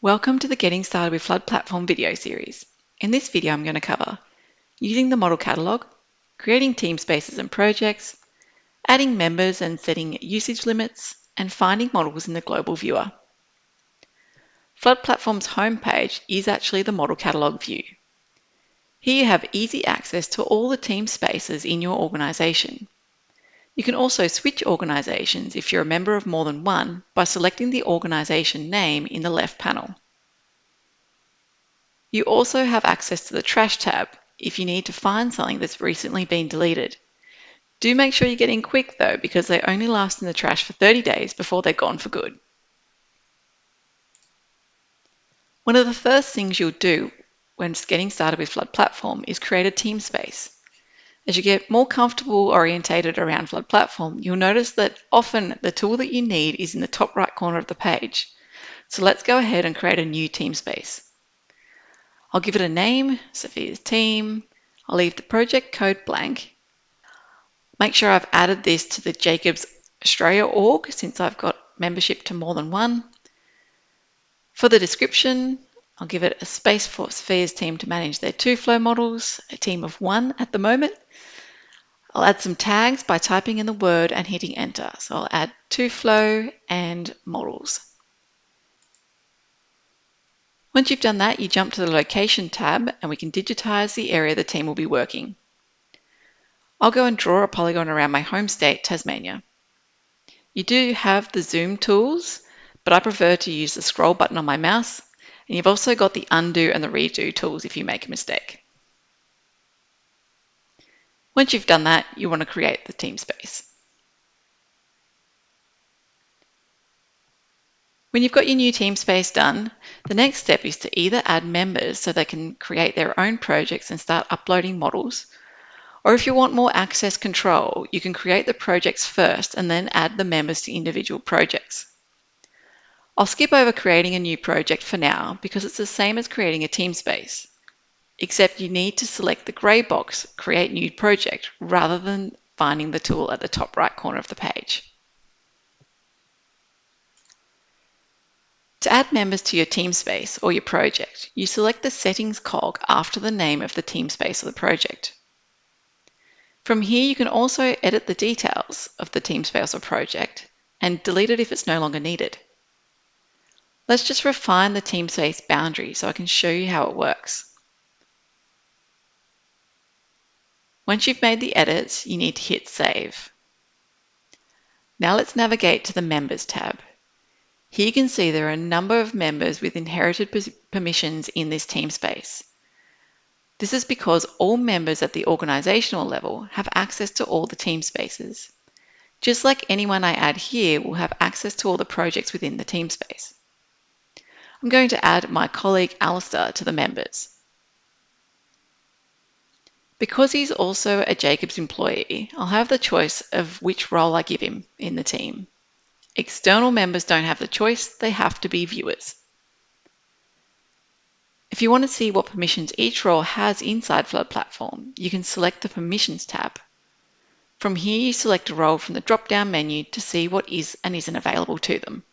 Welcome to the Getting Started with Flood Platform video series. In this video, I'm going to cover using the Model Catalogue, creating Teamspaces and projects, adding members and setting usage limits, and finding models in the global viewer. Flood Platform's homepage is actually the Model Catalogue view. Here you have easy access to all the Teamspaces in your organisation. You can also switch organisations if you're a member of more than one by selecting the organisation name in the left panel. You also have access to the Trash tab if you need to find something that's recently been deleted. Do make sure you get in quick though, because they only last in the trash for 30 days before they're gone for good. One of the first things you'll do when getting started with Flood Platform is create a Teamspace. As you get more comfortable orientated around Flood Platform, you'll notice that often the tool that you need is in the top right corner of the page. So let's go ahead and create a new Teamspace. I'll give it a name, Sophia's Team. I'll leave the project code blank. Make sure I've added this to the Jacobs Australia org since I've got membership to more than one. For the description, I'll give it a space for Sophia's team to manage their 2 flow models, a team of 1 at the moment. I'll add some tags by typing in the word and hitting enter. So I'll add 2 flow and models. Once you've done that, you jump to the location tab and we can digitize the area the team will be working. I'll go and draw a polygon around my home state, Tasmania. You do have the zoom tools, but I prefer to use the scroll button on my mouse, and you've also got the undo and the redo tools if you make a mistake. Once you've done that, you want to create the Teamspace. When you've got your new Teamspace done, the next step is to either add members so they can create their own projects and start uploading models, or if you want more access control, you can create the projects first and then add the members to individual projects. I'll skip over creating a new project for now because it's the same as creating a Teamspace, except you need to select the grey box, Create New Project, rather than finding the tool at the top right corner of the page. To add members to your Teamspace or your project, you select the Settings cog after the name of the Teamspace or the project. From here, you can also edit the details of the Teamspace or project and delete it if it's no longer needed. Let's just refine the Teamspace boundary so I can show you how it works. Once you've made the edits, you need to hit Save. Now let's navigate to the Members tab. Here you can see there are a number of members with inherited permissions in this Teamspace. This is because all members at the organizational level have access to all the Teamspaces. Just like anyone I add here will have access to all the projects within the Teamspace. I'm going to add my colleague Alistair to the members. Because he's also a Jacobs employee, I'll have the choice of which role I give him in the team. External members don't have the choice, they have to be viewers. If you want to see what permissions each role has inside Flood Platform, you can select the Permissions tab. From here, you select a role from the drop-down menu to see what is and isn't available to them.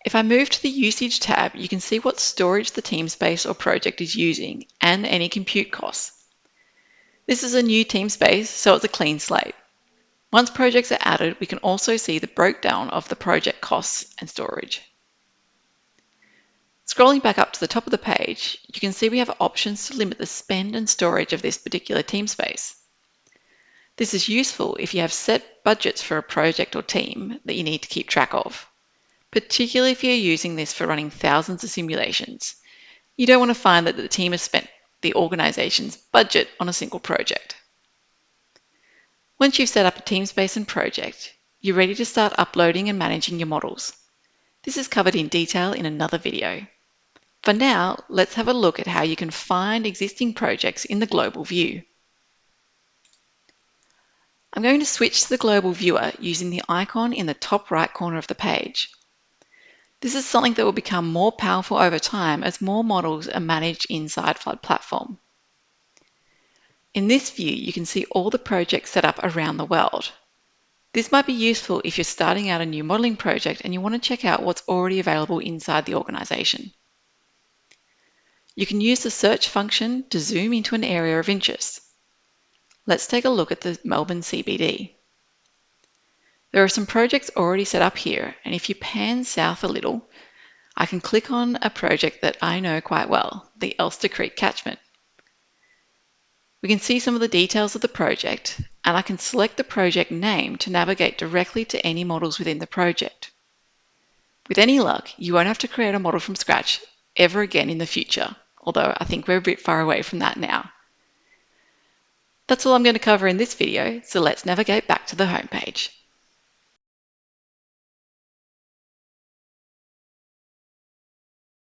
If I move to the Usage tab, you can see what storage the Teamspace or project is using and any compute costs. This is a new Teamspace, so it's a clean slate. Once projects are added, we can also see the breakdown of the project costs and storage. Scrolling back up to the top of the page, you can see we have options to limit the spend and storage of this particular Teamspace. This is useful if you have set budgets for a project or team that you need to keep track of, particularly if you're using this for running thousands of simulations. You don't want to find that the team has spent the organization's budget on a single project. Once you've set up a Teamspace and project, you're ready to start uploading and managing your models. This is covered in detail in another video. For now, let's have a look at how you can find existing projects in the global view. I'm going to switch to the global viewer using the icon in the top right corner of the page. This is something that will become more powerful over time as more models are managed inside Flood Platform. In this view, you can see all the projects set up around the world. This might be useful if you're starting out a new modeling project and you want to check out what's already available inside the organization. You can use the search function to zoom into an area of interest. Let's take a look at the Melbourne CBD. There are some projects already set up here, and if you pan south a little, I can click on a project that I know quite well, the Elster Creek catchment. We can see some of the details of the project, and I can select the project name to navigate directly to any models within the project. With any luck, you won't have to create a model from scratch ever again in the future, although I think we're a bit far away from that now. That's all I'm going to cover in this video, so let's navigate back to the homepage.